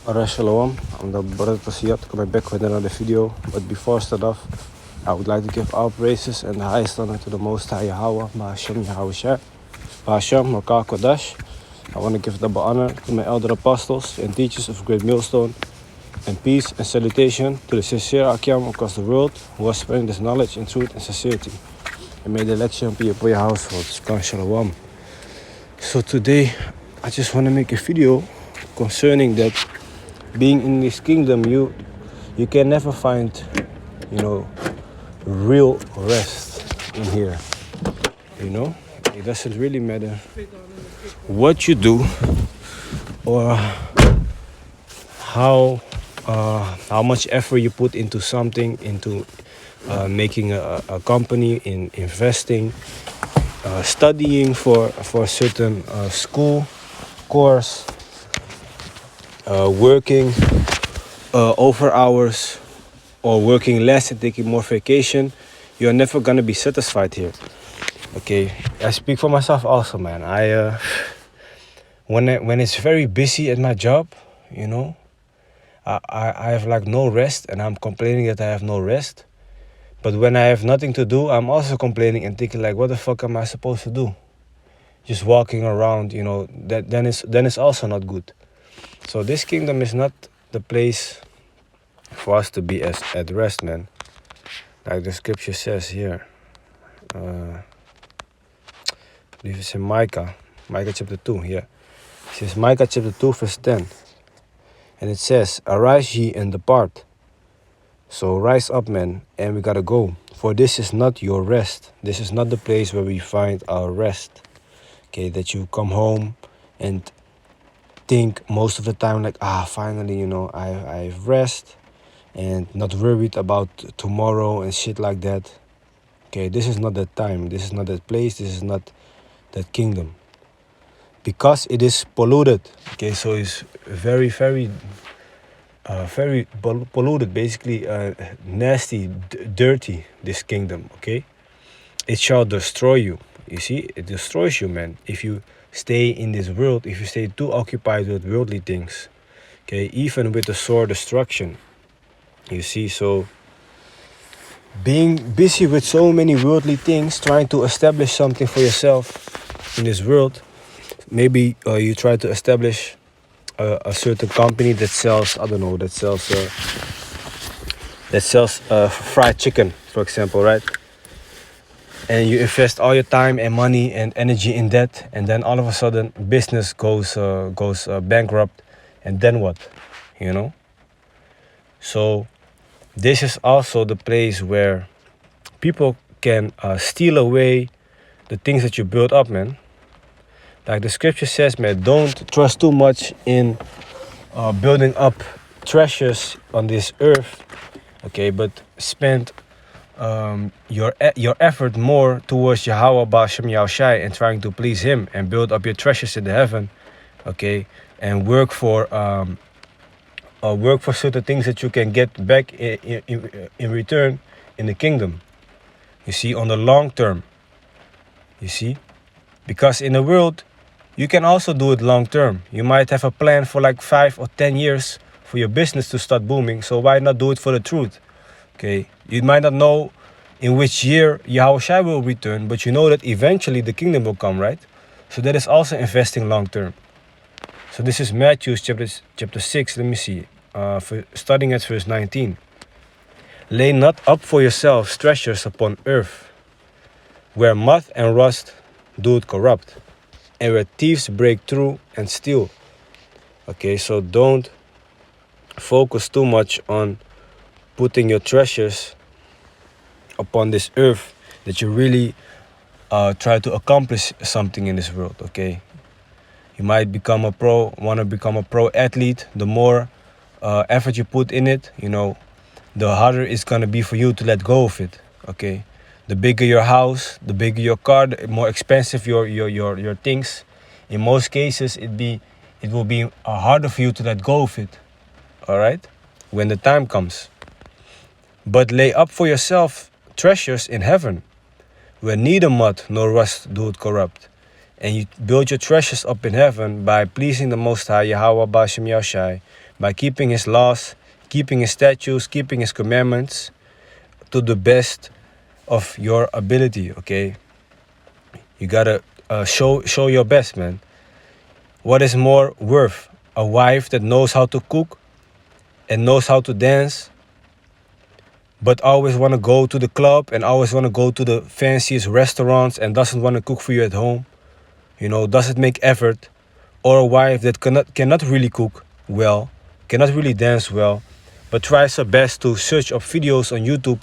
Alright, shalom. I'm the brother Tasiyat coming back with another video. But before I start off, I would like to give all praises and the highest honor to the Most High Yahweh, Bahashem Yahushua, Bahashem Makah Kodash. I want to give double honor to my elder apostles and teachers of Great Millstone, and peace and salutation to the sincere Akyam across the world who are spreading this knowledge in truth and sincerity. And may the election be upon your households. Shalom. So today, I just want to make a video concerning that being in this kingdom, you can never find, real rest in here. It doesn't really matter what you do or how much effort you put into something, into making a company, in investing, studying for a certain school course, working over hours, or working less and taking more vacation. You're never gonna be satisfied here. Okay, I speak for myself also, man. When it's very busy at my job, I have like no rest, and I'm complaining that I have no rest. But when I have nothing to do, I'm also complaining and thinking like, what the fuck am I supposed to do? Just walking around, then it's also not good. So this kingdom is not the place for us to be at rest, man. Like the scripture says here. I believe it's in Micah chapter 2, yeah. It says Micah chapter 2 verse 10. And it says, arise ye and depart. So rise up, man, and we gotta go. For this is not your rest. This is not the place where we find our rest. Okay, that you come home and think most of the time like, finally, I've rest and not worried about tomorrow and shit like that. Okay, this is not that time. This is not that place. This is not that kingdom. Because it is polluted. Okay, so it's very, very, very polluted. Basically, nasty, dirty, this kingdom, okay? It shall destroy you. You see, it destroys you, man, if you stay in this world, if you stay too occupied with worldly things. Okay, even with the sword destruction. You see, so being busy with so many worldly things, trying to establish something for yourself in this world. Maybe you try to establish a certain company that sells, that sells fried chicken, for example, right? And you invest all your time and money and energy in that, and then all of a sudden business goes bankrupt, and then what? So this is also the place where people can steal away the things that you build up, man. Like the scripture says, man, don't trust too much in building up treasures on this earth, okay? But spend your effort more towards Yahweh Bahashem Yahushai and trying to please Him and build up your treasures in the heaven, okay? And work for certain things that you can get back in return in the kingdom. You see, on the long term. You see, because in the world, you can also do it long term. You might have a plan for like 5 or 10 years for your business to start booming. So why not do it for the truth? Okay, you might not know in which year Yahushua will return, but you know that eventually the kingdom will come, right? So that is also investing long term. So this is Matthew chapter 6, let me see, starting at verse 19. Lay not up for yourselves treasures upon earth, where moth and rust do corrupt, and where thieves break through and steal. Okay, so don't focus too much on putting your treasures upon this earth, that you really try to accomplish something in this world, okay? You might want to become a pro athlete. The more effort you put in it, the harder it's going to be for you to let go of it, okay? The bigger your house, the bigger your car, the more expensive your things. In most cases, it will be harder for you to let go of it, all right? When the time comes. But lay up for yourself treasures in heaven, where neither moth nor rust do corrupt, and you build your treasures up in heaven by pleasing the Most High, Yahweh Bashem Yahushai, by keeping his laws, keeping his statutes, keeping his commandments to the best of your ability, okay? You gotta show your best, man. What is more worth? A wife that knows how to cook and knows how to dance, but always want to go to the club and always want to go to the fanciest restaurants and doesn't want to cook for you at home, doesn't make effort, or a wife that cannot really cook well, cannot really dance well, but tries her best to search up videos on YouTube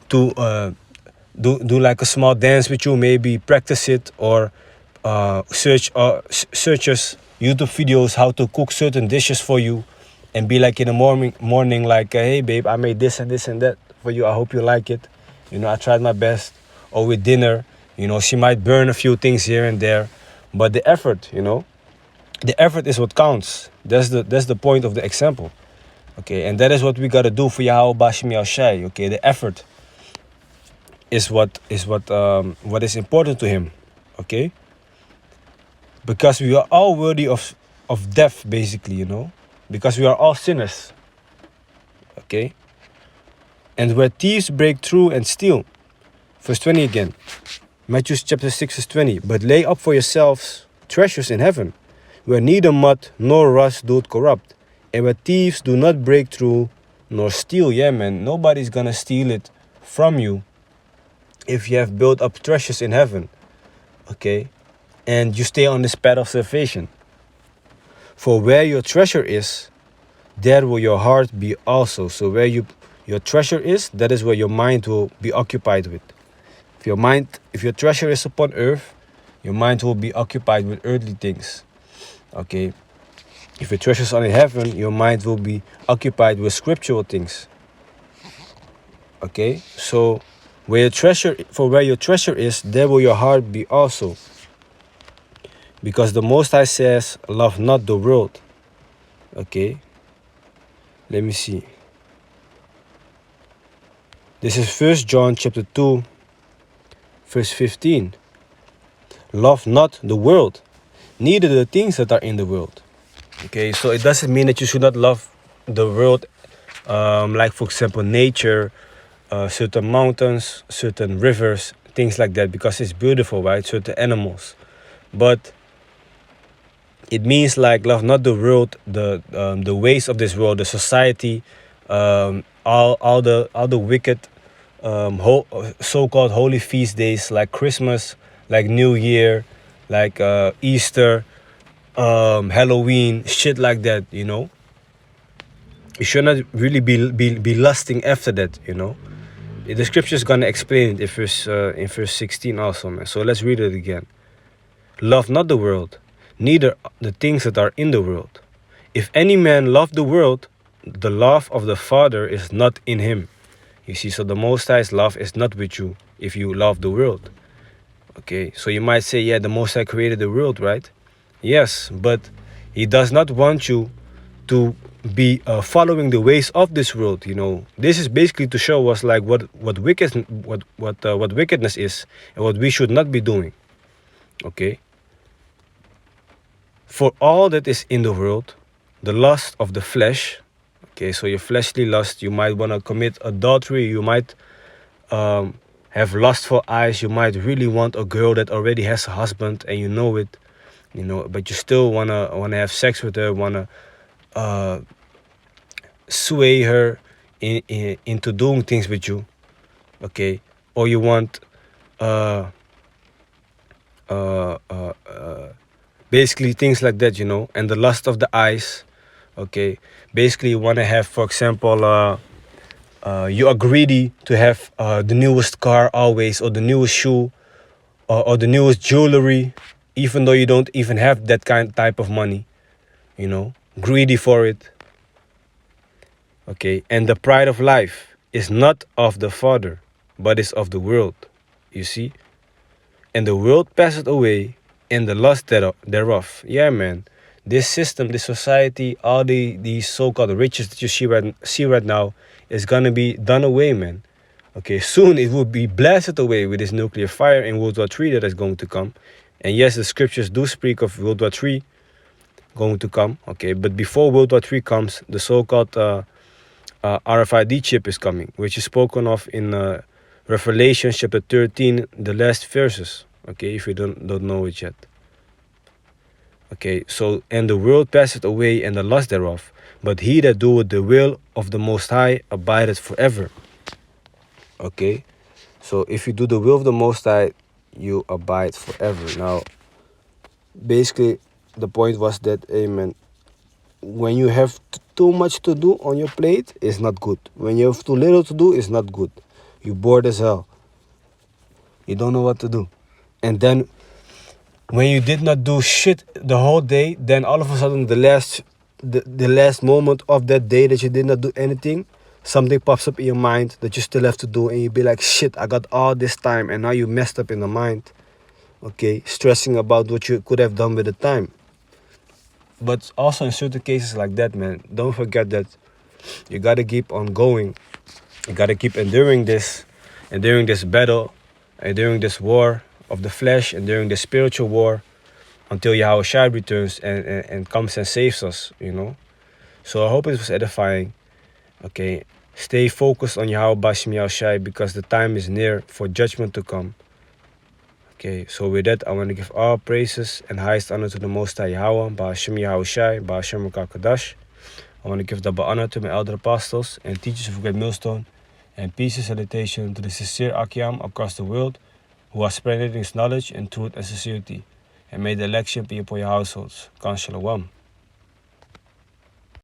to do like a small dance with you, maybe practice it, or searches YouTube videos how to cook certain dishes for you, and be like in the morning like, hey babe, I made this and this and that for you. I hope you like it. I tried my best. Or with dinner, she might burn a few things here and there, but the effort, the effort is what counts. That's the point of the example. Okay, and that is what we gotta do for Yahweh Bashim Yahushai. Okay, the effort is what is important to him. Okay, because we are all worthy of death, basically, because we are all sinners. Okay, and where thieves break through and steal. Verse 20 again. Matthew chapter 6 verse 20. But lay up for yourselves treasures in heaven, where neither moth nor rust doth corrupt, and where thieves do not break through nor steal. Yeah, man, nobody's gonna steal it from you if you have built up treasures in heaven. Okay, and you stay on this path of salvation. For where your treasure is, there will your heart be also. So where your treasure is, that is where your mind will be occupied with. If your treasure is upon earth, your mind will be occupied with earthly things. Okay. If your treasure is on in heaven, your mind will be occupied with scriptural things. Okay. So where your treasure is, there will your heart be also. Because the Most High says, love not the world. Okay. Let me see. This is 1 John chapter 2, verse 15. Love not the world, neither the things that are in the world. Okay, so it doesn't mean that you should not love the world, like for example nature, certain mountains, certain rivers, things like that, because it's beautiful, right? Certain animals. But it means like love not the world, the ways of this world, the society, all the wicked so-called holy feast days like Christmas, like New Year, like Easter, Halloween, shit like that. You should not really be lusting after that. The scripture is gonna explain it in verse 16 also, man. So let's read it again. Love not the world, neither the things that are in the world. If any man love the world, the love of the Father is not in him. You see, so the Most High's love is not with you if you love the world. Okay, so you might say, yeah, the Most High created the world, right? Yes, but he does not want you to be following the ways of this world. This is basically to show us like what wickedness is and what we should not be doing. Okay. For all that is in the world, the lust of the flesh. Okay, so your fleshly lust, you might want to commit adultery, you might have lustful eyes, you might really want a girl that already has a husband and you know it, but you still wanna have sex with her, wanna sway her into doing things with you. Okay, or you want basically things like that, and the lust of the eyes. Okay, basically you want to have, for example, you are greedy to have the newest car always, or the newest shoe, or the newest jewelry, even though you don't even have that type of money, greedy for it. Okay, and the pride of life is not of the Father, but is of the world. You see, and the world passeth away, and the lust thereof. Yeah, man. This system, this society, all these so-called riches that you see right now is gonna be done away, man. Okay, soon it will be blasted away with this nuclear fire in World War III that is going to come. And yes, the scriptures do speak of World War III. going to come. Okay, but before World War III comes, the so-called RFID chip is coming, which is spoken of in Revelation chapter 13, the last verses. Okay, if you don't know it yet. Okay, so, and the world passeth away and the lust thereof, but he that doeth the will of the Most High abideth forever. Okay, so if you do the will of the Most High, you abide forever. Now, basically, the point was that, amen, when you have too much to do on your plate, it's not good. When you have too little to do, it's not good. You're bored as hell. You don't know what to do. And then when you did not do shit the whole day, then all of a sudden the last moment of that day that you did not do anything, something pops up in your mind that you still have to do, and you be like, shit, I got all this time, and now you messed up in the mind. Okay, stressing about what you could have done with the time. But also in certain cases like that, man, don't forget that you gotta keep on going. You gotta keep enduring this battle, enduring this war of the flesh, enduring the spiritual war, until Yahushua returns and comes and saves us, you know. So I hope it was edifying. Okay, stay focused on Yahweh Bashim Yahushua, because the time is near for judgment to come. Okay, so with that, I want to give all praises and highest honor to the Most High Yahweh, Ba'ashem Yahushai, Ba'ashem Kadash. I want to give double honor to my elder apostles and teachers of Great Millstone, and peace and salutation to the sincere Akiam across the world who are spreading his knowledge and truth and sincerity. And may the election be upon your households. Khan Shalom.